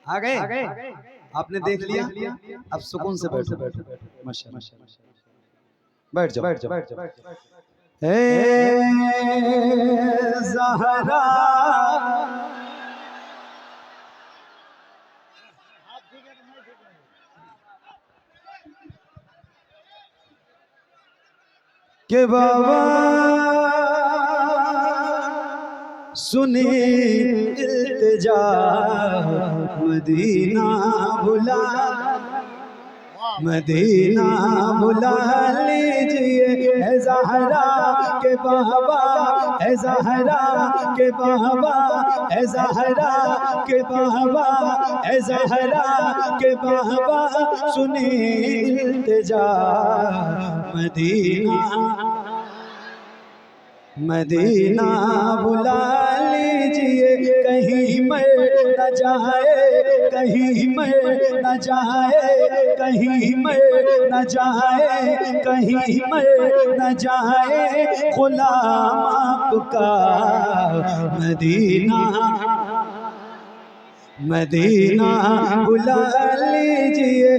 आ गए आपने देख लिया। अब सुकून से बैठो माशाअल्लाह, बैठ जाओ बैठ जाओ। हे ज़हरा के बाबा सुनी इल्तिजा, मदीना बुला, मदीना बुला लीजिए। है ज़हरा के बाबा, है ज़हरा के बाबा, है ज़हरा के बाबा, है ज़हरा के बाबा सुनी इल्तिजा, मदीना मदीना बुला लीजिए। कहीं मर न जाए, कहीं मर न जाए, कहीं मर न जाए, कहीं मर न जाए गुलाम आपका, मदीना मदीना बुला लीजिए।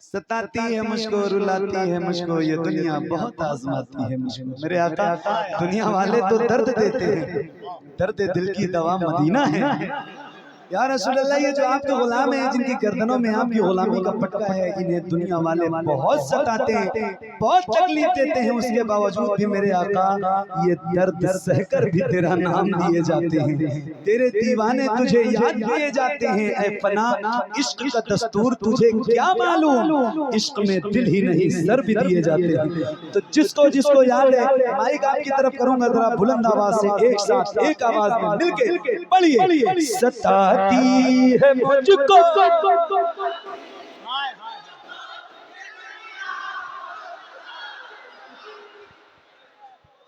सताती है मुझको, रुलाती है मुझको ये दुनिया, बहुत आजमाती है मुझको। मेरे आका दुनिया वाले तो दर्द देते हैं, दर्द दिल की दवा मदीना है। या रसूल अल्लाह, ये जो आपके गुलाम हैं जिनकी गर्दनों में आपकी गुलामी का पटका है, इन्हें दुनिया वाले बहुत सताते हैं, बहुत तकलीफ देते हैं, उसके बावजूद भी मेरे आका ये दर्द सहकर भी तेरा नाम लिए जाते हैं। तेरे दीवाने तुझे याद किए जाते हैं। ऐ फना इश्क का दस्तूर तुझे क्या मालूम, इश्क में दिल ही नहीं सर भी दिए जाते हैं। तो जिसको जिसको याद है, माइक आपकी तरफ करूंगा, जरा बुलंद आवाज से एक साथ एक आवाज में मिलके पढ़िए। सताती है मुझको,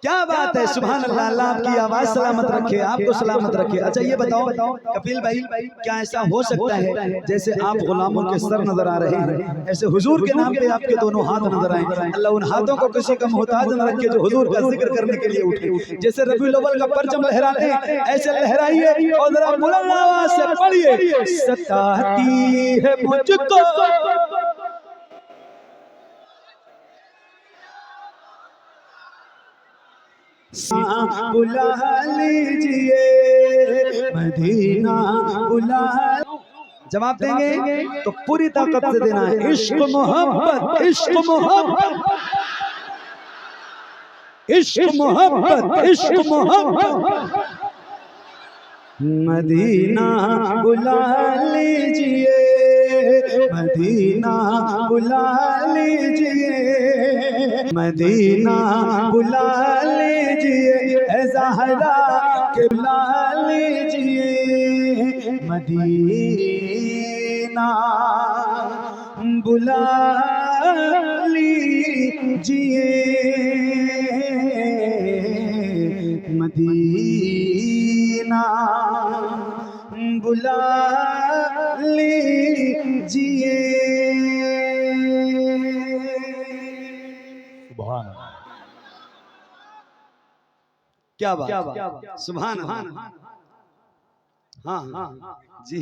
क्या बात है, सुभान अल्लाह। अल्लाह आपकी आवाज सलामत रखे, आपको सलामत रखे। अच्छा ये बताओ कपिल भाई, क्या ऐसा हो सकता है जैसे आप गुलामों के सर नजर आ रहे हैं, ऐसे हुजूर के नाम पे आपके दोनों हाथ नजर आए? अल्लाह उन हाथों को किसी का मोहताज न रखे जो हुजूर का जिक्र करने के लिए उठे। जैसे रबीउल अव्वल का परचम लहराते हैं, ऐसे लहराइए और जरा बुलंद आवाज से पढ़िए। सताती है मुझको, बुला लीजिए, मदीना बुला। जवाब देंगे तो पूरी ताकत से देना है। इश्क मोहब्बत, इश्क मोहब्बत, इश्क मोहब्बत, इश्क मोहब्बत, मदीना बुला लीजिए, मदीना बुला लीजिए, मदीना बुला लीजिए। ऐ ज़हरा के बुला लीजिए, मदीना बुला लीजिए, मदीना बुला लीजिए। सुभान अल्लाह, क्या बात, सुभान अल्लाह। हाँ जी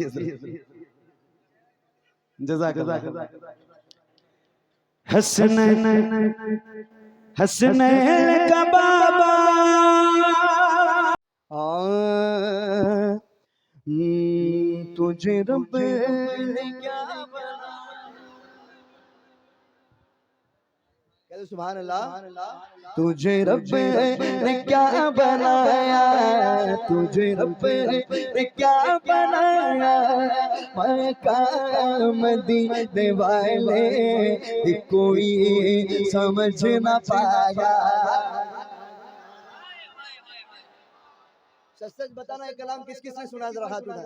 जज़ाकल्लाह। हसनैन हसनैन का बाबा तुझे रब ने क्या बना। सुभान अल्लाह। तुझे रब ने क्या बनाया, तुझे रब ने क्या बनाया, मकाम दीने वाले कोई समझ न पाया। सच बताना, ये कलाम किस किस ने सुना, जरा हाथ उठा।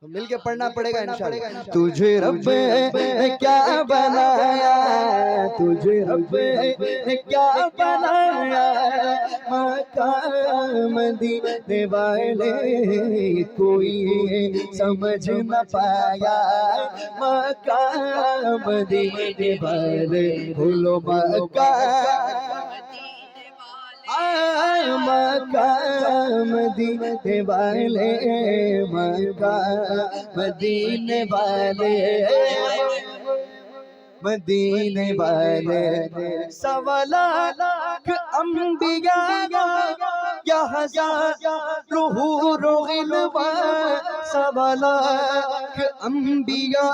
तो मिलके पढ़ना पड़ेगा इंशाअल्लाह। तुझे रब ने क्या बनाया, तुझे रब ने क्या बनाया, मकाम दीने वाले कोई समझ न पाया, मकाम दीने वाले भूलो मक्का। मक्का मदीने वाले, मक्का मदीने वाले, मदीने वाले, सवा लाख अंबिया या हज़ारों हूरों गिलवा, सवा लाख अंबिया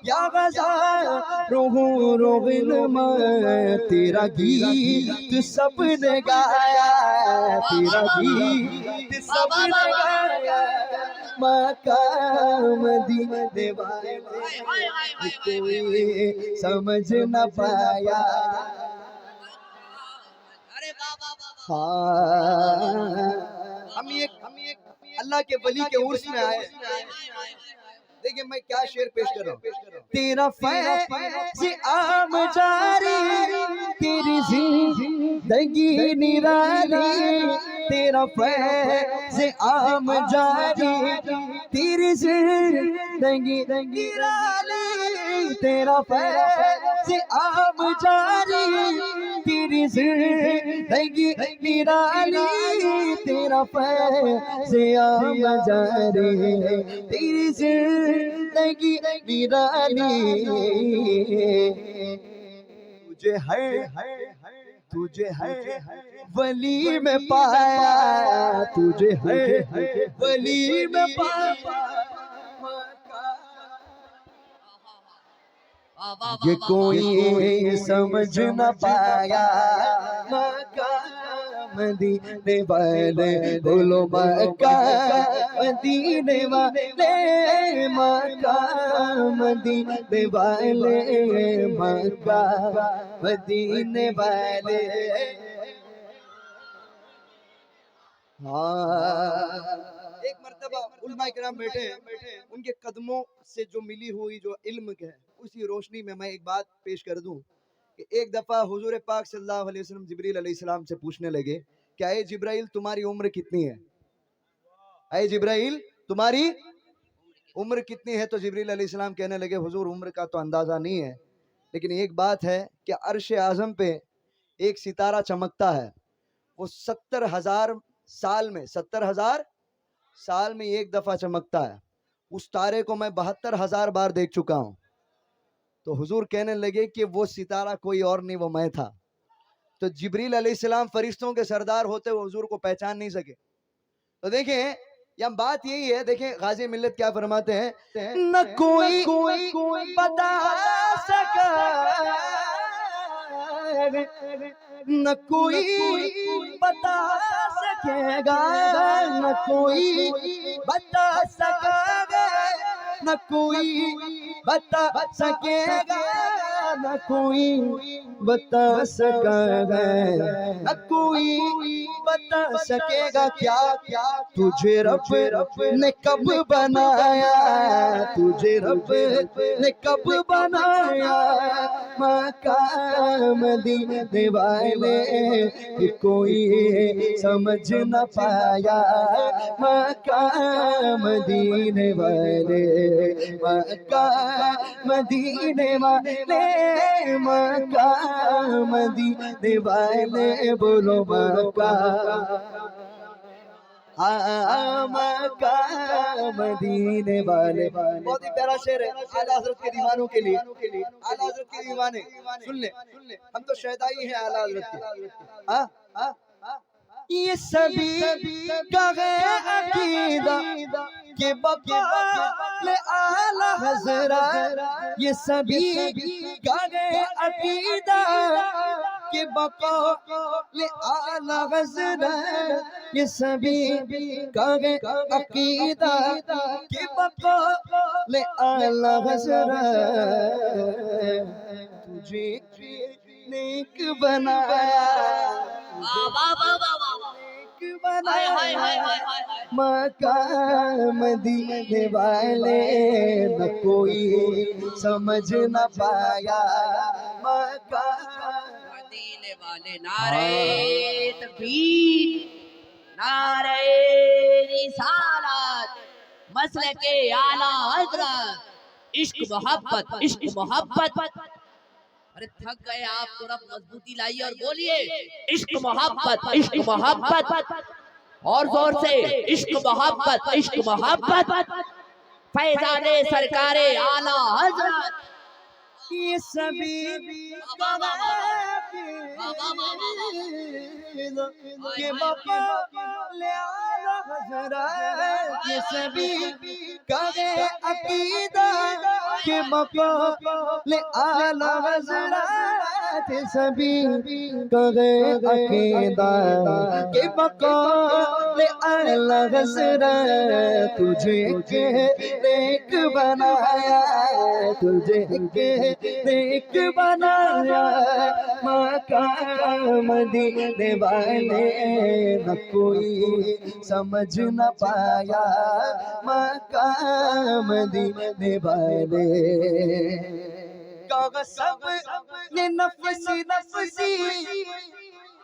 या हज़ारों हूरों गिलवा, तेरा गीत सबने गाया, तेरा गीत सबने गाया, मक्का मदीने वाले कोई समझ न पाया। हाँ, हम एक अल्लाह के वली के उर्स में आए। देखिए मैं क्या शेर पेश कर रहा हूँ। तेरा फैज़ आम जारी, तेरी जिंदगी निराली, तेरा फैज़ आम जारी, तेरी जिंदगी निराली, तेरा फैज़ आम जारी, तेरी जिंदगी निराली, तेरा फैज़ आम जारी, तेरी जिंदगी निराली, तुझे है वली में पाया, तुझे है वली में पाया, ये कोई समझ न पाया, मक्का मदीने वाले, बोलो मक्का मदीने वाले, मक्का मदीने वाले, मक्का मदीने वाले। हाँ, एक मर्तबा उलमा किराम बैठे हैं, उनके कदमों से जो मिली हुई जो इल्म है उसी रोशनी में मैं एक बात पेश कर दूं कि एक दफा हुजूर पाक सल्लल्लाहु अलैहि वसल्लम जिब्रील अलैहिस्सलाम से पूछने लगे कि ऐ जिब्राइल तुम्हारी उम्र कितनी है, ऐ जिब्राइल तुम्हारी उम्र कितनी है। तो जिब्रील अलैहिस्सलाम कहने लगे हुजूर उम्र का तो अंदाजा नहीं है, लेकिन एक बात है कि अर्श आज़म पे एक सितारा चमकता है, वो 70,000 साल में 70,000 साल में एक दफा चमकता है, उस तारे को मैं 72,000 बार देख चुका हूं। तो हुजूर कहने लगे कि वो सितारा कोई और नहीं, वो मैं था। तो जिब्रील अलैहिस्सलाम फरिश्तों के सरदार होते हुए हुजूर को पहचान नहीं सके। तो देखें यहाँ बात यही है, देखें गाजी मिल्लत क्या फरमाते हैं, न कोई बता सका, न कोई बता सकेगा, न कोई बता सकेगा, न कोई बता सकेगा, न कोई बता सकेगा, न कोई बता सकेगा क्या तुझे रब ने कब बनाया, तुझे रब ने कब बनाया, मक्का मदीने वाले, कोई समझ न पाया, मक्का मदीने वाले, मक्का मदीने वाले, मक्का मदीने वाले, बोलो मक्का मक्का मदीने वाले। बहुत ही प्यारा शेर है आला हज़रत के दीवानों के लिए, आला हज़रत के दीवाने सुन ले, हम तो शहदाई हैं आला हज़रत के। हाँ हाँ, ये सभी का है अकीदा के बक़ाल आला हज़रत, ये सभी का है अकीदा के बक़ाल आला हज़रत, ये सभी का है अकीदा के बक़ाल आला हज़रत, तुझे नेक बनाया, मक्का मदीने वाले, न कोई समझ न पाया, मक्का मदीने वाले। नारे तकबीर, नारे रिसालत, मसलके आला हज़रत, इश्क मोहब्बत, इश्क मोहब्बत। अरे थक गए आप, थोड़ा मजबूती लाइए और बोलिए इश्क मोहब्बत, इश्क मोहब्बत, और जोर से इश्क मोहब्बत, इश्क मोहब्बत। फैजाने सरकारे आला हजरत। ये सभी ये मकाले आला हज़रत, ये सभी करे अकीदा के मकाले आला हज़रत, ये सभी करे अकीदा के मकाले आला हज़रत। तुझे एक बनाया, तुझे एक बनाया मकाम मदीने वाले, न कोई समझ न पाया मकाम मदीने वाले। कहा सब ने नफसी नफसी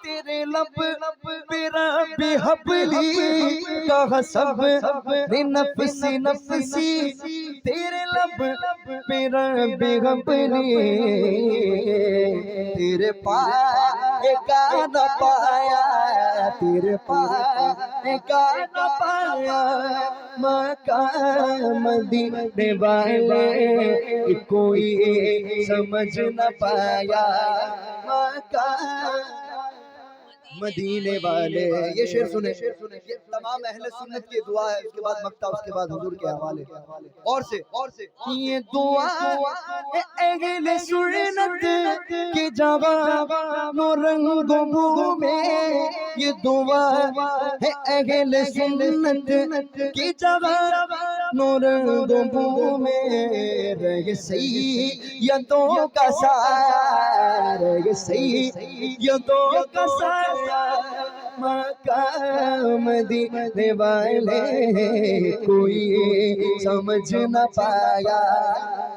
तेरे लब मेरा बेहबली, कहा सब ने नफसी नफसी तेरे लब मेरा बेहबली। तेरे पाए का न पाया, तेरे पाए का न पाया मकाम मदीने वाले, कोई समझ न पाया मकाम मदीने वाले। ये शेर सुने, ये तमाम अहले सुन्नत की दुआ है। उसके बाद मक्ता, उसके बाद हुजूर के हवाले। और से ये दुआ अहले सुन्नत की जवाब नो रंगों में, ये दुआ है अहले सुन्नत की जवाब नो रंगों में। रह सैयदों का साया, रह सैयदों का साया मकाम मदीने वाले, कोई समझ न पाया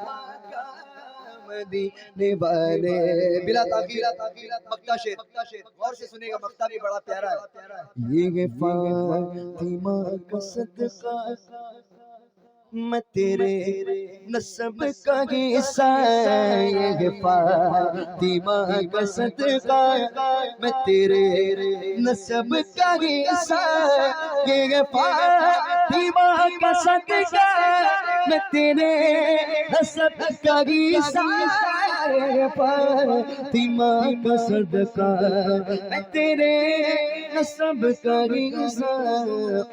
मकाम मदीने वाले। बिला ताकीर मक्ता शेर, गौर से सुनेगा, मक्ता भी बड़ा प्यारा है। ये फातिमा का सदका मैं तेरे नस्ब का हिस्सा, ये फातिमा का सदका मैं तेरे नस्ब का हिस्सा, ये फातिमा का सदका मैं तेरे नस्ब का हिस्सा, ये फातिमा का सदका मैं तेरे नस्ब का हिस्सा।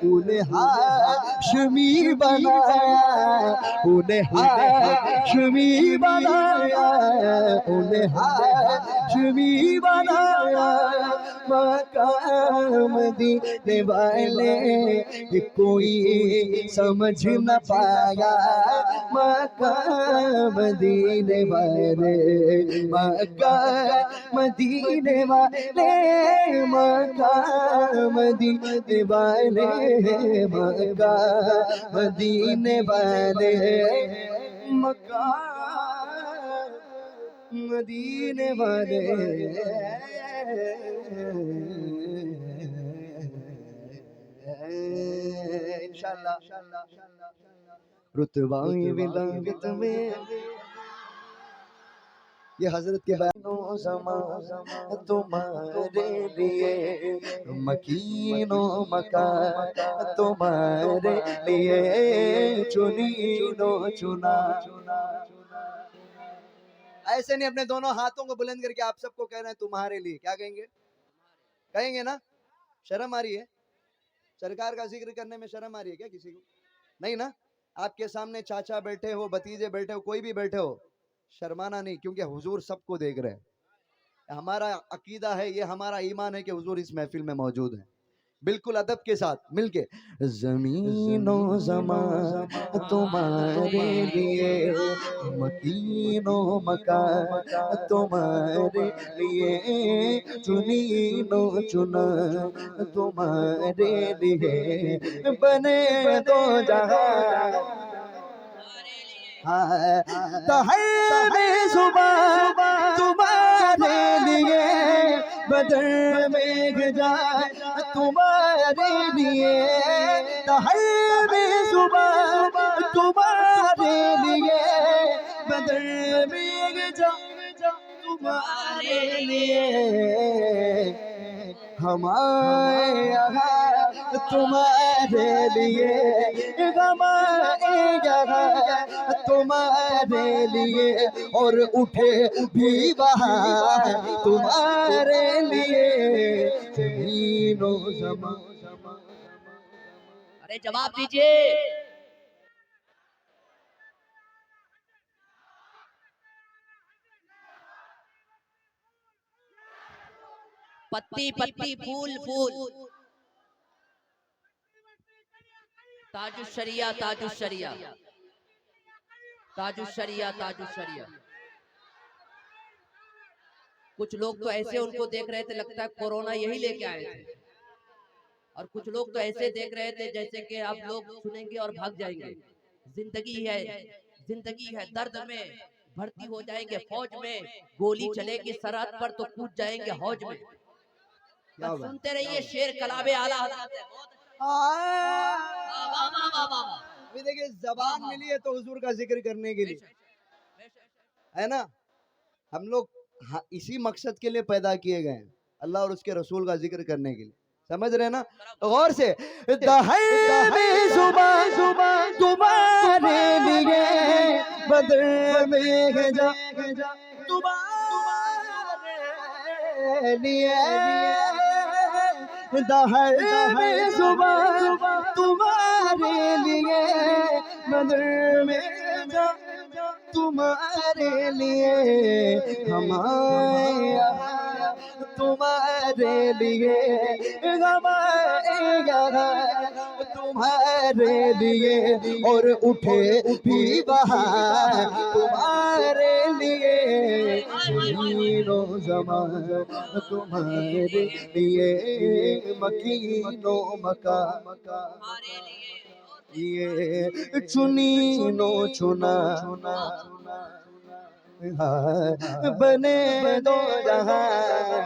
उन्हें हाशमी बनाया, उन्हें हाशमी बनाया, उन्हें हाशमी बनाया मकाम मदीने वाले, कोई समझ न पाया मकाम मदीने वाले, मकाम मदीने वाले, मकाम मदीने वाले, मकाम मदीने वाले, मकाम मदीने वाले। इंशाअल्लाह रुतबाए विलायत में ये हजरत के बयानों ज़मा तुम्हारे लिए, मकीनो मका तुम्हारे लिए, चुनीनो चुना। ऐसे नहीं, अपने दोनों हाथों को बुलंद करके आप सबको कह रहे हैं तुम्हारे लिए। क्या कहेंगे? कहेंगे ना? शर्म आ रही है? सरकार का जिक्र करने में शर्म आ रही है क्या किसी को? नहीं ना? आपके सामने चाचा बैठे हो, भतीजे बैठे हो, कोई भी बैठे हो, शर्माना नहीं, क्योंकि हुजूर सबको देख रहे हैं। हमारा अकीदा है, ये हमारा ईमान है कि हुजूर इस महफिल में मौजूद है। बिल्कुल अदब के साथ मिलके, ज़मीनो ज़मा तुम्हारे लिए, मकीनो मका तुम्हारे लिए, चुनीनो चुना तुम्हारे लिए, बने दो जहां सुबह तुम्हारे लिए, बदर में जाए तुम्हारे लिए, सुबह तुम्हारे लिए, बदर में जा तुम्हारे लिए हमारे यहाँ तुम्हारे लिए हमारे यहाँ तुम्हारे लिए और उठे भी बाहर तुम्हारे लिए ज़मीनो ज़मा। अरे जवाब दीजिए। पत्ती पत्ती फूल फूल। ताजुशरिया ताजुशरिया ताजुशरिया ताजुशरिया। कुछ लोग तो ऐसे उनको देख रहे थे लगता है कोरोना यही लेके आए थे, और कुछ लोग तो ऐसे देख रहे थे जैसे कि आप लोग सुनेंगे और भाग जाएंगे। जिंदगी है, जिंदगी है दर्द में भर्ती हो जाएंगे फौज में, गोली चलेगी सरहद पर तो कूद जाएंगे हौज में। बस सुनते रहिए, शेर कलाबे आला हजरत है। अभी देखिए जबान मिली है तो हुजूर का जिक्र करने के लिए, है ना। हम लोग इसी मकसद के लिए पैदा किए गए हैं, अल्लाह और उसके रसूल का जिक्र करने के लिए, समझ रहे ना। गौर से जुबान तुम्हारे लिए बदर में जा तुम्हारे लिए जुबान तुम्हारे लिए बदर में जा तुम्हारे लिए हमारे यहाँ तुम्हारे लिए हमारे यहाँ तुम्हारे लिए और उठे भी बाहर तुम्हारे लिए ज़मीनो ज़मान तुम्हारे लिए मकीनो मका ये चुनी नो चुना बने दो जहां।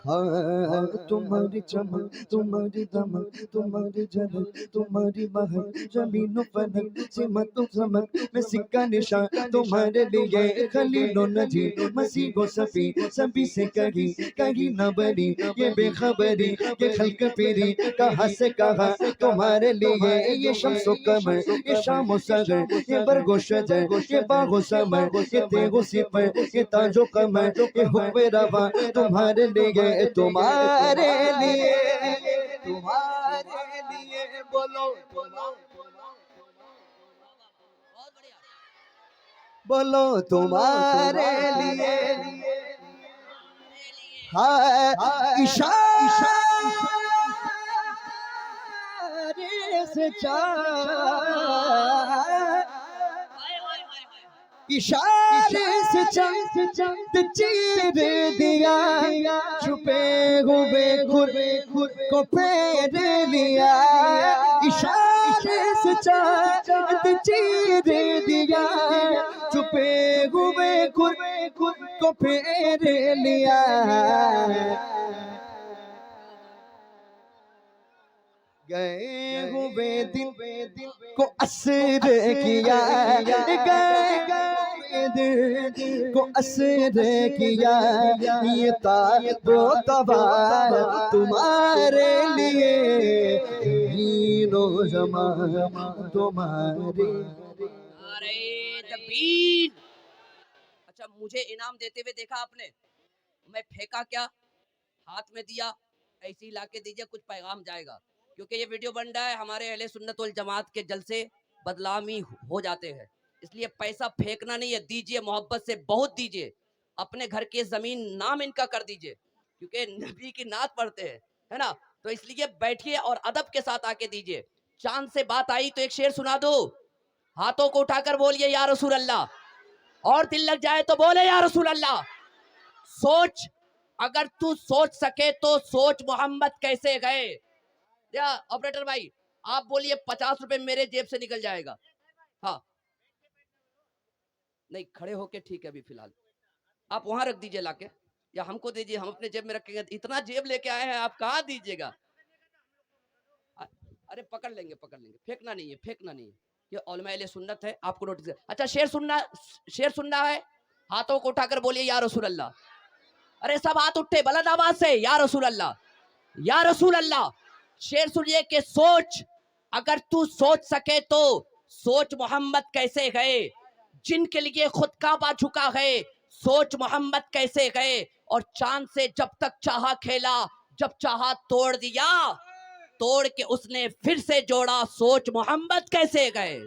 हाँ तुम्हारी चमक तुम्हारी दमक तुम्हारी झलक तुम्हारी महक जमीनों फलक सिमत समक में सिक्का निशान तुम्हारे लिए खलीलो नजी मसीहो सफी सभी से कही कहीं न बरी ये बेखबरी ये खल्क पेरी कहाँ से कहा तुम्हारे लिए ये शम्सो कमर ये शामो सगर ये बरगो शजर ये बागो समर ये तेगो सिपर ये ताजो कमर ये हुक्मे रवा तुम्हारे लिए तुम्हारे लिए बोलो बोलो बोलो तुम्हारे लिए इशारे से इशारे से चंद चीर दिया छुपे हुए खुद को फेर लिया। इशारे से चंद चीर दिया छुपे हुए खुद को फेर लिया। गए हुए दिन को असर किया दिल को असर किया ये ताबो तबार तुम्हारे लिए ज़मीनो ज़मान तुम्हारे। अरे तकबीर। अच्छा मुझे इनाम देते हुए देखा आपने, मैं फेंका क्या, हाथ में दिया, ऐसे ही लाके दीजिए, कुछ पैगाम जाएगा। क्योंकि ये वीडियो बन रहा है, हमारे अहले सुन्नत वल जमात के जलसे बदलामी हो जाते हैं, इसलिए पैसा फेंकना नहीं है, दीजिए मोहब्बत से, बहुत दीजिए। अपने घर के जमीन नाम इनका कर दीजिए, क्योंकि नबी की नात पढ़ते हैं, है ना। तो इसलिए बैठिए और अदब के साथ आके दीजिए। चांद से बात आई तो एक शेर सुना दो, हाथों को उठाकर बोलिए या रसूल अल्लाह, और दिल लग जाए तो बोले या रसूल अल्लाह। सोच, अगर तू सोच सके तो सोच मोहम्मद कैसे गए। या ऑपरेटर भाई आप बोलिए 50 रुपए मेरे जेब से निकल जाएगा। हाँ नहीं खड़े होके ठीक है, अभी फिलहाल आप वहां रख दीजिए लाके, या हमको दीजिए, हम अपने जेब में रखेंगे। इतना जेब लेके आए हैं आप, कहाँ दीजिएगा। अरे पकड़ लेंगे, फेंकना नहीं है, फेंकना नहीं है, ये उलमा अहले सुन्नत है, आपको नोटिस। अच्छा शेर सुनना है, हाथों को उठाकर बोलिए या रसूल अल्लाह। अरे सब हाथ उठे बुलंद आवाज से, या रसूल अल्लाह, या रसूल अल्लाह। शेर सुनिए कि सोच, अगर तू सोच सके तो सोच मोहम्मद कैसे गए, जिनके लिए खुद काबा झुका है। सोच मोहम्मद कैसे गए और चांद से जब तक चाहा खेला, जब चाहा तोड़ दिया, तोड़ के उसने फिर से जोड़ा। सोच मोहम्मद कैसे गए,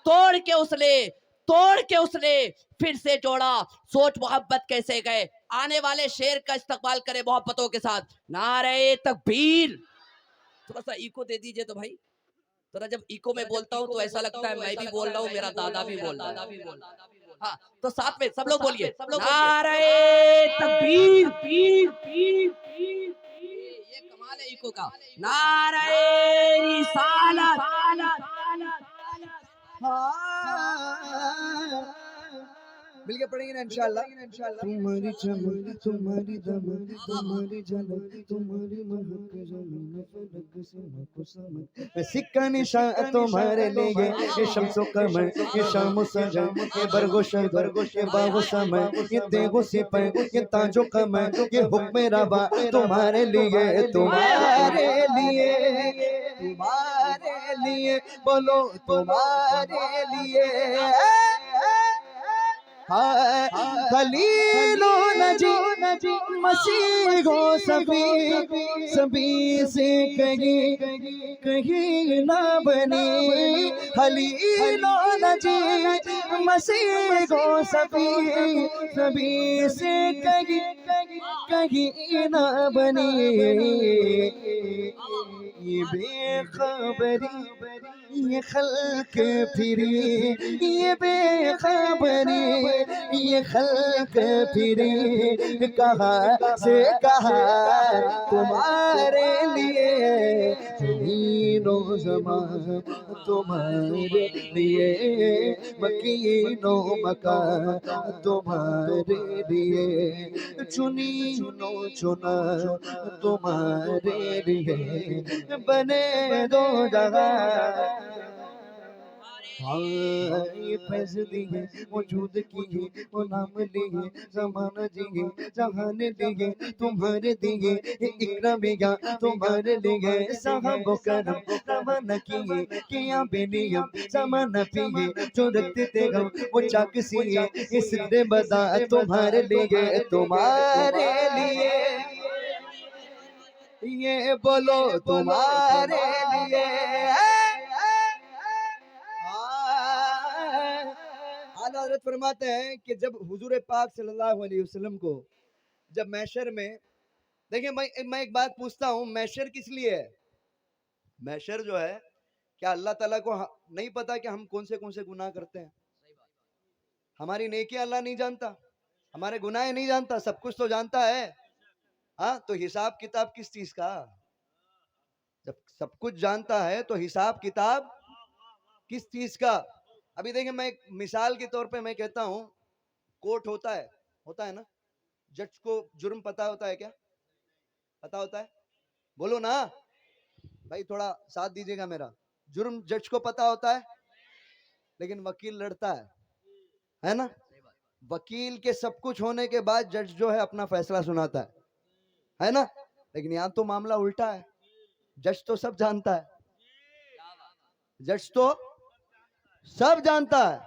तोड़ के उसने, तोड़ के उसने फिर से जोड़ा। सोच मोहब्बत कैसे गए। आने वाले शेर का इस्तकबाल करें मोहब्बतों के साथ। नारे तकबीर। थोड़ा सा इको दे दीजिए तो भाई। थोड़ा जब इको में बोलता हूँ तो ऐसा लगता है मैं भी बोल रहा हूँ, मेरा दादा भी बोल रहा है। हाँ, तो साथ में सब लोग बोलिए, नारे तकबीर। ये कमाल है इको का। नारे रिसालत। मिलके पढ़ेंगे ना इंशाल्लाह। तुम्हारी चमक तुम्हारी दमक तुम्हारी झलक तुम्हारी महक जमीन फलक समक समक सिक्का निशान तुम्हारे लिए ये शम्सो कमर ये शामो सजन ये बरगो शगर ये बागो समय ये देगो सिपर ये ताजो कमर ये हुक्म रवा तुम्हारे लिए तुम्हारे लिए तुम्हारे लिए बोलो तुम्हारे लिए खलीलो नजी मसीहो सभी सभी से कहीं कहीं ना बनी। खलीलो नजी मसीहो सभी सभी से कहीं कहीं ना बनी। ये बेखबरी ये खल्क फिरी ये बेखबरी ये खल्क फिरी कहाँ से कहाँ तुम्हारे लिए ज़मीनो ज़मान तुम्हारे लिए मकीनो मकान तुम्हारे लिए चुनी चुना तुम्हारे लिए बने दो जगह। हाँ ये फैज दिए वजूद किए वो नाम लिए ज़माना जिए जहान लिए तुम्हारे दिए इकराम या तुम्हारे लिए साहब करम रवाना किए किया बेनियम ज़माना पिए जो रखते थे गम वो चाक सिए इस दे बदा तुम्हारे लिए तुम्हारे लिए ये बोलो तुम्हारे लिए। आला हज़रत फरमाते हैं कि जब हुजूर पाक सल्लल्लाहु अलैहि वसल्लम को जब मैशर में, देखिए मैं एक बात पूछता हूँ, मैशर किस लिए है? मैशर जो है, क्या अल्लाह ताला को नहीं पता कि हम कौन से गुनाह करते हैं? हमारी नेकी अल्लाह नहीं जानता, हमारे गुनाह नहीं जानता, सब कुछ तो जानता है। हाँ, तो हिसाब किताब किस चीज का? जब सब कुछ जानता है तो हिसाब किताब किस चीज का? अभी देखिए, मैं एक मिसाल के तौर पे मैं कहता हूँ, कोर्ट होता है ना, जज को जुर्म पता होता है क्या? पता होता है? बोलो ना भाई, थोड़ा साथ दीजिएगा मेरा। जुर्म जज को पता होता है, लेकिन वकील लड़ता है ना? वकील के सब कुछ होने के बाद जज जो है अपना फैसला सुनाता है ना? लेकिन यहाँ तो मामला उल्टा है, जज तो सब जानता है, जज तो सब जानता है।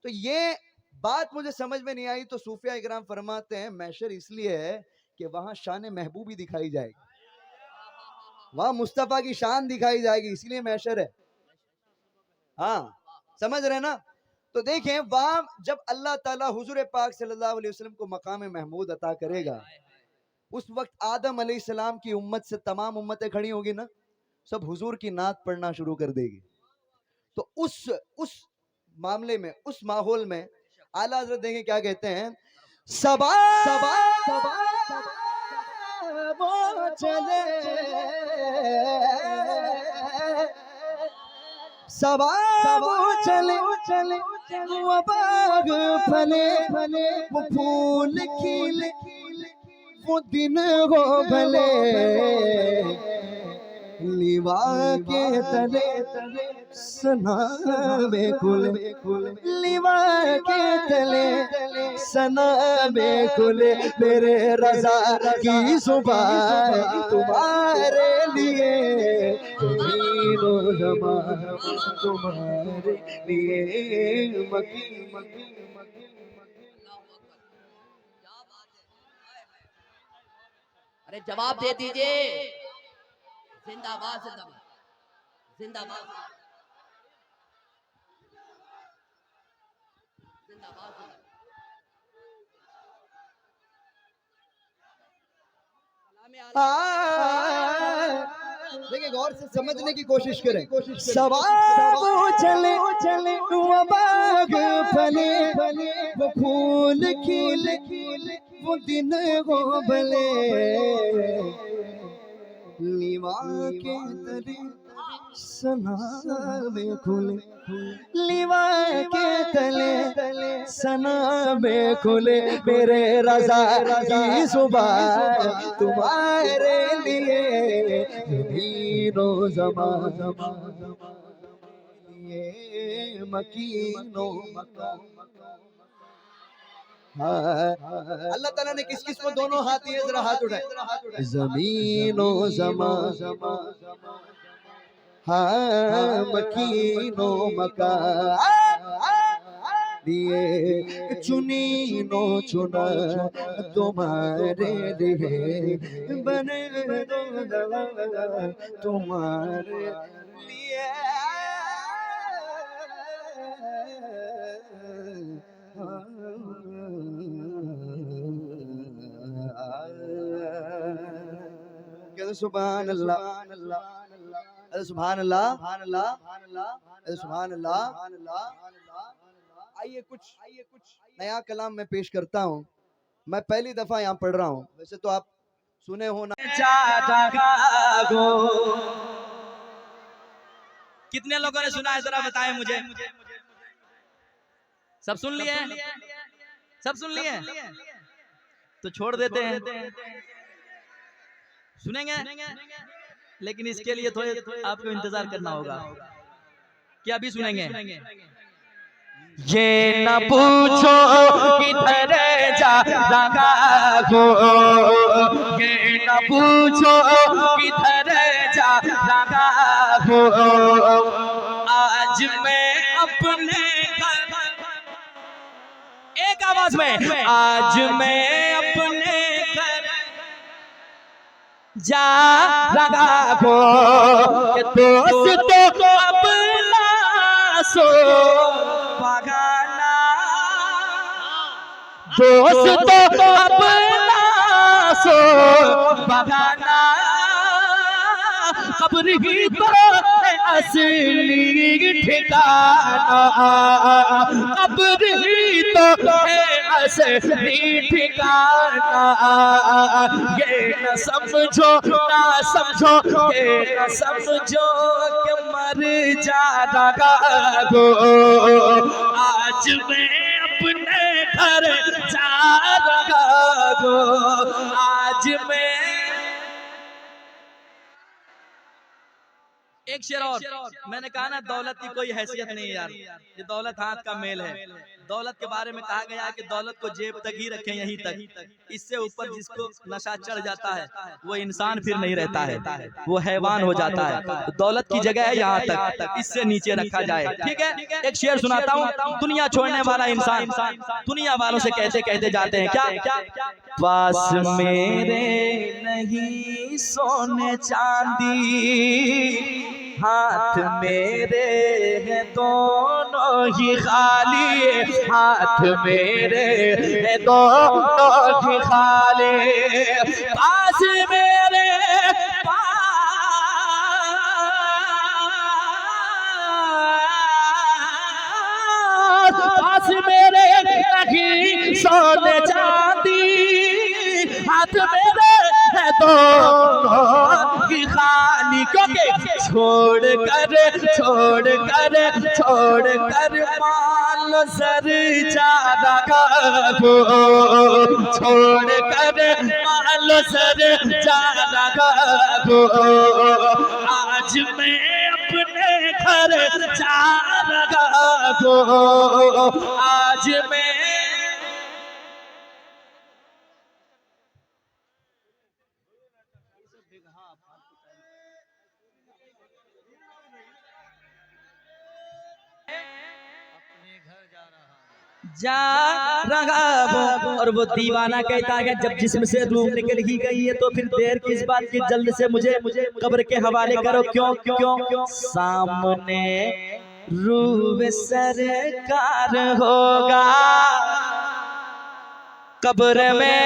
तो ये बात मुझे समझ में नहीं आई, तो सूफिया इकराम फरमाते हैं मैशर इसलिए है कि वहां शान महबूबी दिखाई जाएगी, वहां मुस्तफा की शान दिखाई जाएगी, इसलिए मैशर है। हाँ, समझ रहे ना? तो देखें, वहां जब अल्लाह ताला हुजूर पाक सल्लल्लाहु अलैहि वसल्लम को मकाम महमूद अता करेगा, उस वक्त आदम अलैहिस्सलाम की उम्मत से तमाम उम्मतें खड़ी होगी ना, सब हुजूर की नात पढ़ना शुरू कर देगी। तो उस मामले में, उस माहौल में आला हज़रत देखें क्या कहते हैं, सबा वो चले सबा वो चले वो बाग फले वो फूल खिले वो दिन हो भले लीवा के तले सना बेकुल, लीवा के तले सना बेकुल, मेरे रजा की सुबह तुम्हारे लिए, ज़मीनो ज़मान तुम्हारे लिए, मकी मकी मकी। अरे जवाब दे दीजिए। जिंदाबाद जिंदाबाद जिंदाबाद जिंदाबाद। देखिए गौर से समझने की कोशिश करें। सवाब चले चले वो बाग फले, वो फूल खिले, वो दिन वो भले, लीवा के तले सना में खुले, लीवा के तले सना में खुले, मेरे रजा की सुबह तुम्हारे लिए, ज़मीनो ज़मान ये मकीनो मकान। अल्लाह ताला ने किस किस को दोनों हाथ दिए, जरा हाथ उठाए। ज़मीनो ज़मान हाँ मकीनो मकान दिए, चुनीनो चुना तुम्हारे लिए, बने तुम्हारे लिए। सुभान अल्लाह, सुभान अल्लाह, सुभान अल्लाह। आइए कुछ नया कलाम मैं पेश करता हूँ। मैं पहली दफा यहाँ पढ़ रहा हूँ, वैसे तो आप सुने हो ना। कितने लोगों ने सुना है जरा बताएं मुझे। सब सुन लिए? सब सुन लिए? तो छोड़ देते हैं, सुनेंगे, लेकिन इसके लिए थोड़े आपको इंतजार करना होगा। क्या अभी सुनेंगे? ये न पूछो किधर जा रहा हो, ये न पूछो किधर जा रहा हो, आज मैं अपने एक आवाज में, आज मैं अपने जा रहा हो, दोस्त तो अपना सो पगाना, दोस्त तो अपना सो पगाना, कब्र ही तो असली ठिकाना, कब्र ही तो असली ठिकाना। ये न समझो ना समझो, ये न समझो कि मर जा रहा हो, आज मैं अपने घर जा रहा हो, आज मैं। एक शेर और, मैंने कहा ना दौलत की कोई हैसियत नहीं यार, ये दौलत हाथ का मेल है। दौलत के बारे में कहा गया कि दौलत को जेब तक ही रखें, यहीं तक, इससे ऊपर जिसको नशा चढ़ जाता है वो इंसान फिर नहीं रहता है, वो हैवान हो जाता है। तो दौलत की जगह है यहाँ तक, इससे नीचे रखा जाए, ठीक है। एक शेर सुनाता हूँ। दुनिया छोड़ने वाला इंसान दुनिया वालों से कहते कहते जाते हैं क्या, पास मेरे नहीं सोने चांदी, हाथ मेरे हैं दोनों ही खाली, हाथ मेरे हैं दोनों ही खाली, पास मेरे पास मेरे नहीं सोने चांदी, हाथ मेरे है दोनों ही खाली क्योंकि छोड़ कर मान लो सर जा रहा हो, छोड़ कर मान लो सर जा रहा हो, आज मैं अपने घर जा रहा हो, आज मैं जा रहा हूँ। और वो दीवाना कहता है जब जिस्म से रूह निकल ही गई है तो फिर देर किस बात की, जल्द से मुझे कब्र के हवाले करो। क्यों क्यों सामने रूह सरकार होगा, कब्र में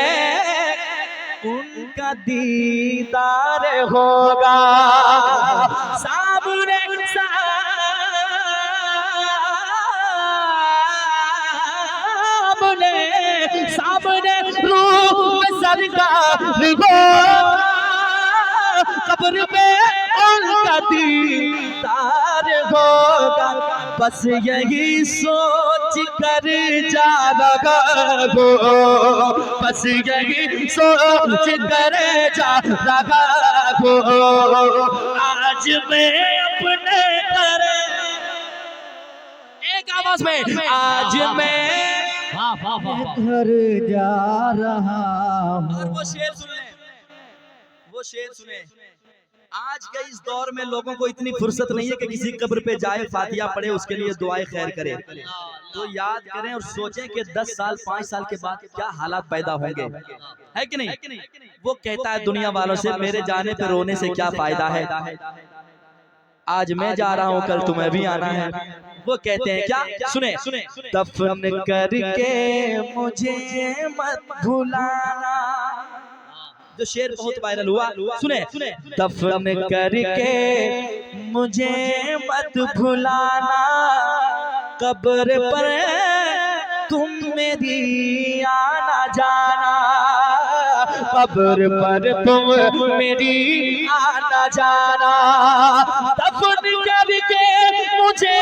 उनका दीदार होगा, सामने सामने रूह सरकार हो, कब्र में उनका दीदार होगा। बस यही सोच कर जा रहा हो, बस यही सोच कर जा रहा हो, आज मैं अपने घर, एक आवाज में, आज मैं घर जा रहा हूँ। और वो शेर सुने, वो शेर सुने। आज के इस दौर में लोगों को इतनी फुर्सत नहीं है कि किसी कब्र पे जाए, फातिहा पढ़े, उसके लिए दुआएं खैर करे। तो याद करें और सोचें कि 10 साल 5 साल के बाद क्या हालात पैदा होंगे, है कि नहीं? वो कहता है दुनिया वालों से मेरे जाने पे रोने से क्या फायदा है, आज मैं जा रहा हूँ कल तुम्हें भी आना है। वो कहते हैं क्या, सुने, दफन करके मुझे मत भुलाना, जो शेर बहुत वायरल हुआ, सुने, दफन करके मुझे मत भुलाना, कब्र पर तुम मेरी आना जाना, कब्र पर तुम मेरी आना जाना, दफन करके मुझे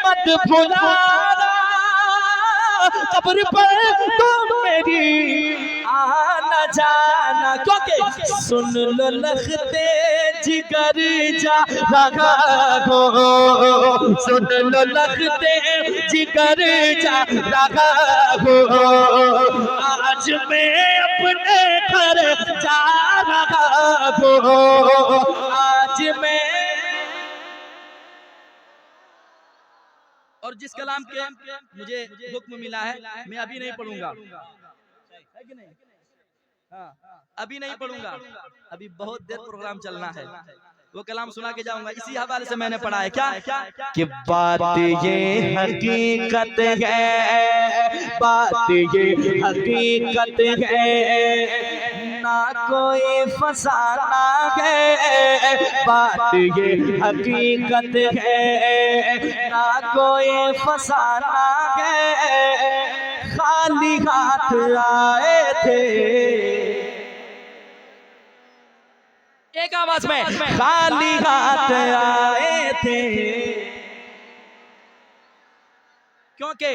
मत भुलाना, कब्र पर तुम मेरी आना जाना। क्योंकि सुन लो लखते जिगर जा रहा हो, सुन लो लखते जिगर जा रहा हो, आज मैं अपने घर जा रहा हो, आज मैं। और जिस कलाम के मुझे हुक्म मिला है मैं अभी नहीं पढ़ूंगा, है कि नहीं? हाँ, अभी नहीं पढ़ूंगा, अभी बहुत देर प्रोग्राम चलना है। वो कलाम सुना के जाऊंगा, इसी हवाले से मैंने पढ़ा है क्या कि बात ये हकीकत है, बात ये हकीकत है, ना कोई फसाना है, बात ये हकीकत है, ना कोई फसाना है, खाली हाथ आए थे, एक आवाज में, खाली हाथ आए थे, क्योंकि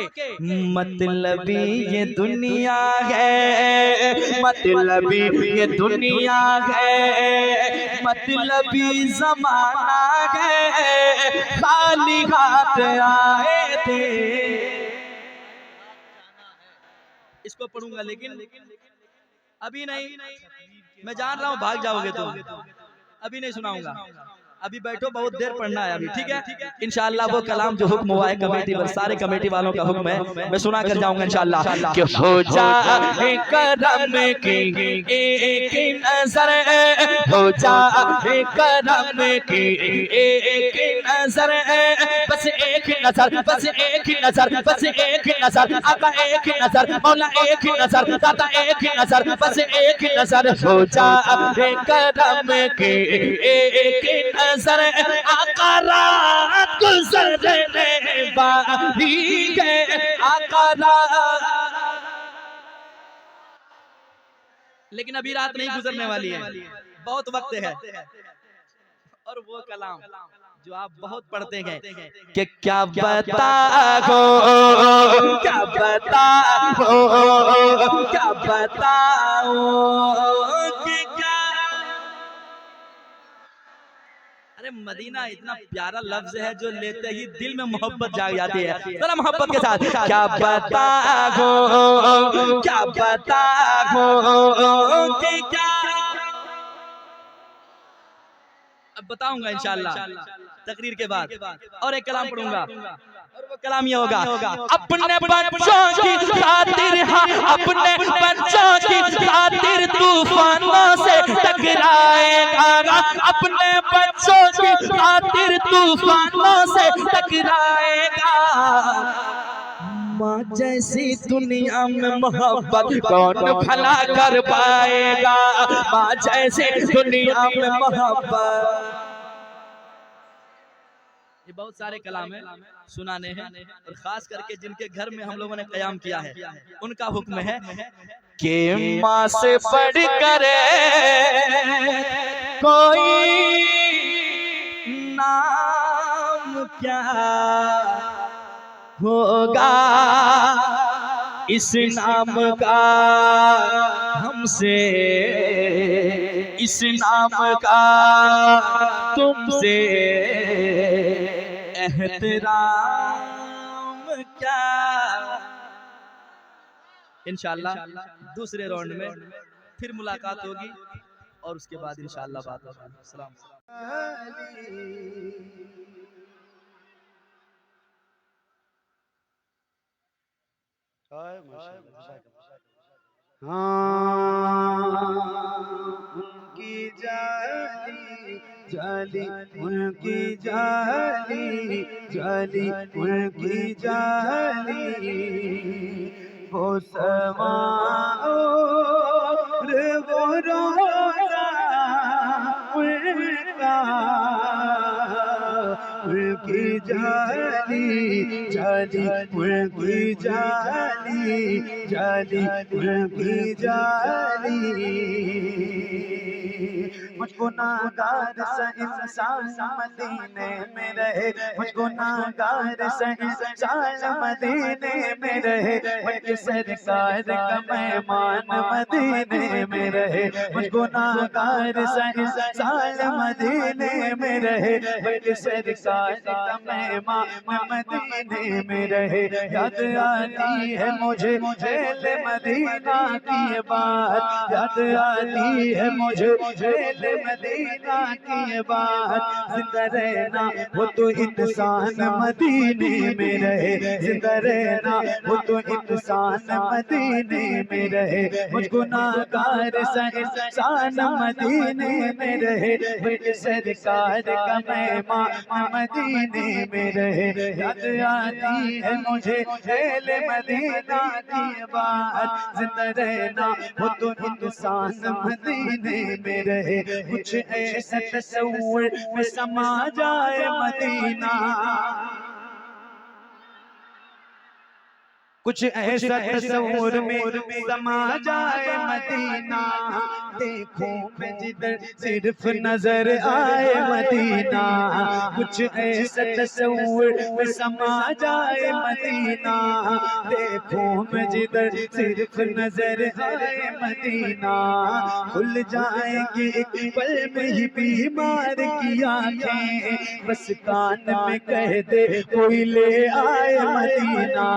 मतलबी ये दुनिया है, मतलबी ये दुनिया है, मतलबी जमाना है, खाली हाथ आए थे। इसको पढ़ूंगा लेकिन अभी नहीं, मैं जान रहा हूँ भाग जाओगे तुम, अभी नहीं सुनाऊंगा, अभी बैठो, बहुत देर पढ़ना है अभी, ठीक है? इंशाअल्लाह वो कलाम जो हुक्म हुआ है कमेटी पर, सारे कमेटी वालों का हुक्म है, मैं सुना कर जाऊंगा इंशाअल्लाह। कि हो जाए करम की एक नजर, हो जाए करम की एक नजर, बस एक नजर, बस एक नजर, बस एक नजर, आका एक नजर, मौला एक नजर, दाता एक नजर, बस एक नजर, हो जाए करम की एक नजर, आका रात गुजरने वाली है, आका रात, लेकिन अभी रात नहीं गुजरने वाली है, बहुत वक्त है, और वो कलाम जो आप बहुत पढ़ते हैं कि क्या बताओ, क्या बताओ, क्या बताओ कि क्या। अरे मदीना इतना प्यारा लफ्ज है जो लेते ही दिल में मोहब्बत जाग जाती है। जरा मोहब्बत के साथ क्या बताओ, क्या बताओ कि क्या। अब बताऊंगा इंशाल्लाह तकरीर के बाद। और एक कलाम पढ़ूंगा और वो कलाम ये होगा, अपने बच्चों की खातिर, हाँ अपने बच्चों की खातिर तूफानों से टकराएगा, अपने बच्चों की खातिर तूफानों से टकराएगा। माँ जैसी दुनिया में मोहब्बत कौन भला कर पाएगा, माँ जैसी दुनिया में मोहब्बत। ये बहुत सारे कलाम है सुनाने हैं, और खास करके जिनके घर में हम लोगों ने कयाम किया है उनका हुक्म है कि माँ से बढ़कर कोई नाम क्या होगा, इस नाम का हमसे, इस नाम का तुमसे एहतराम क्या। इंशाल्लाह दूसरे राउंड में फिर मुलाकात होगी और उसके बाद इंशाल्लाह बात होगी। सलाम। उनकी जाली जाली, उनकी जाली जाली, उनकी जाली, वो समा और वो रोज़ा उनका, उनकी जाली जाली, उनकी जाली जाली, उनकी जाली। मुझको नागार सा इंसान मदीने में रहे, मुझको नागार सा इंसान मदीने में रहे, मुझके सरकार का मेहमान मदीने में रहे, मुझको नागार सा इंसान मदीने में रहे, मुझके सरकार का मेहमान मदीने में रहे। याद आती है मुझे पहले मदीना की बात, याद आती है मुझे पहले मदीना की बात। जिंदा रहना वो तो इंसान मदीने में रहे, जिंदा रहना वो तो इंसान मदीने में रहे, मुझको नागार सा इंसान मदीने में रहे, मुझे सरकार का मेहमान मदीने में रहे। याद आती है मुझे पहले मदीना की बात, जिंदा रहना वो तो इंसान मदीने में रहे, कुछ ऐसा तस्वुर में समा जाए मदीना, कुछ ऐसा तस्वुर में समा जाए मदीना। देखूं मैं जिधर सिर्फ नजर आए मदीना, कुछ ऐसा तस्वुर में समा जाए मदीना। देखूं मैं जिधर सिर्फ नजर आए मदीना। खुल जाएंगी एक पल में ही बीमार की आंखें, बस कान में कह दे कोई ले आए मदीना।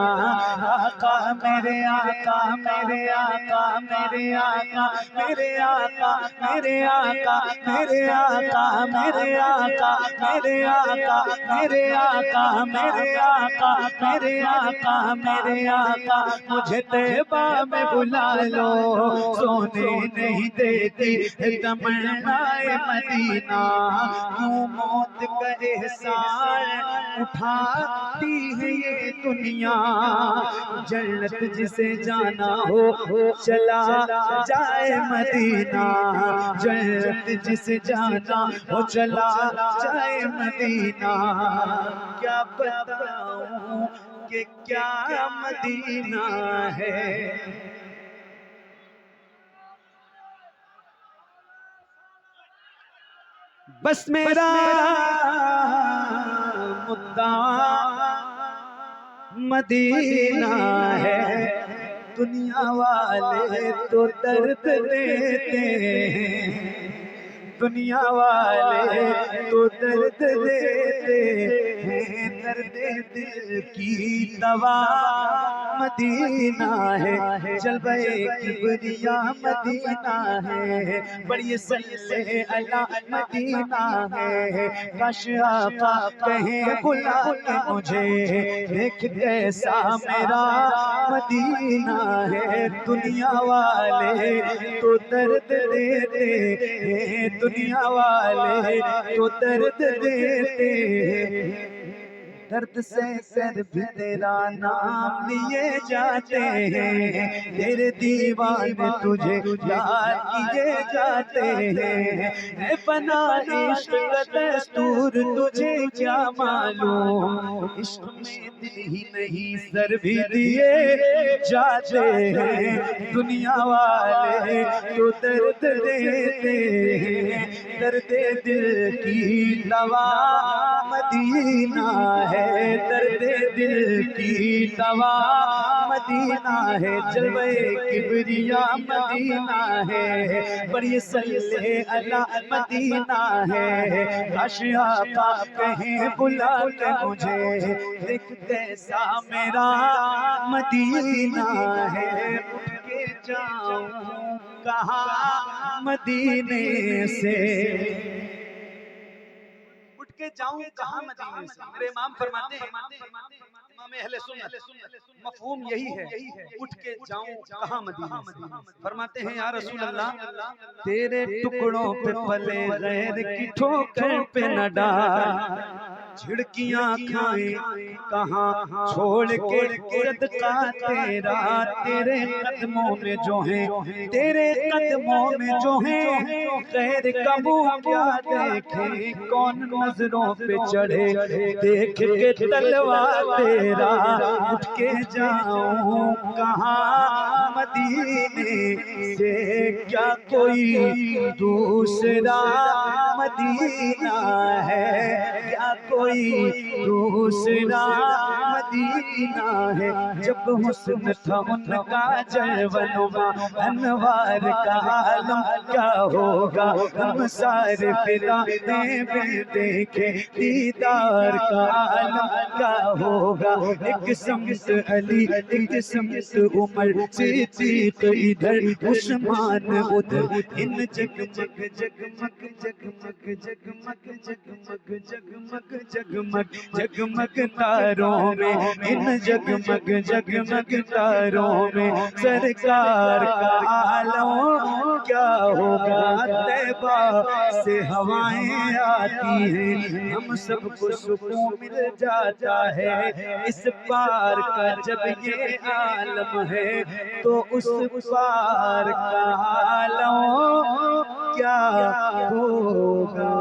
आका मेरे आका, मेरे आका, मेरे आका, मेरे आका, मेरे आका, मेरे आका, मेरे आका, मेरे आका, मेरे आका, मेरे आका, मेरे आका, मेरे आका, मुझे तैबा में बुला लो, सोने नहीं देती तमन्नाए मदीना। क्यों मौत का एहसान उठाती है ये दुनिया, जन्नत जिसे जाना हो चला जाए मदीना, जन्नत जिसे जाना हो चला जाए मदीना। क्या बताऊं कि क्या मदीना है। बस मेरा मुद्दा मदीना है, दुनिया वाले तो दर्द देते हैं, दुनिया वाले तो दर्द देते हैं, दर्द दिल की दवा मदीना है, जलवे किबरिया मदीना है, बड़ी सल्ले अला मदीना है। काश आका कहें बुला के मुझे, देख कैसा मेरा मदीना है, दुनिया वाले तो दर्द देते हैं, दुनिया वाले तो दर्द देते हैं, दर्द से सर भी तेरा नाम लिए जाते हैं, तेरे दीवाने तुझे याद किए जाते हैं, ऐ बना इश्क का दस्तूर तुझे क्या मालूम, इश्क में दिल ही नहीं सर भी दिए जाते हैं, दुनिया वाले तो दर्द देते हैं, दर्द दिल की दवा मदीना है, दर्द दिल की दवा मदीना है, जलवे किबरिया मदीना है, बड़ी सल्ले अला मदीना है। काश आका कहें बुला के मुझे, देख कैसा मेरा मदीना है, उठ के जाऊं कहाँ मदीने से, उठ के जाऊं कहाँ मदीने से। मेरे इमाम फरमाते हैं, इमाम अहले सुन्नत, मफहूम यही है, उठ के जाऊं कहाँ मदीने से। फरमाते हैं या रसूल अल्लाह, तेरे टुकड़ों पे पले गैर की ठोकर पे न डाल, झिड़कियां खाए कहाँ छोड़ के सदका तेरा, तेरे कदमों में जो है, तेरे कदमों में जो है, गैर कबू क्या देखे, कौन नजरों पे चढ़े, देख के तलवार तेरा, उठ के जाऊं कहाँ मदीने से, क्या कोई दूसरा मदीना है, क्या कोई दूसरा मदीना है, जब हुस्न था उनका जलवनुमा, अनवार का आलम क्या होगा, हम सारे फिदा देखे, दीदार का आलम क्या होगा, एक समत अली एक समत उमर, सिद्दीक इधर उस्मान उधर, इन जगमग जगमग जगमग जगमग जगमग जगमग जगमग जगमग तारों में, इन जगमग जगमग तारों में, सरकार का आलम क्या होगा, तैबा से हवाएं आती हैं, हम सबको सुकून मिल जाता है, इस पार का जब ये आलम है, तो उस पार का आलम क्या होगा।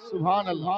सुभान अल्लाह।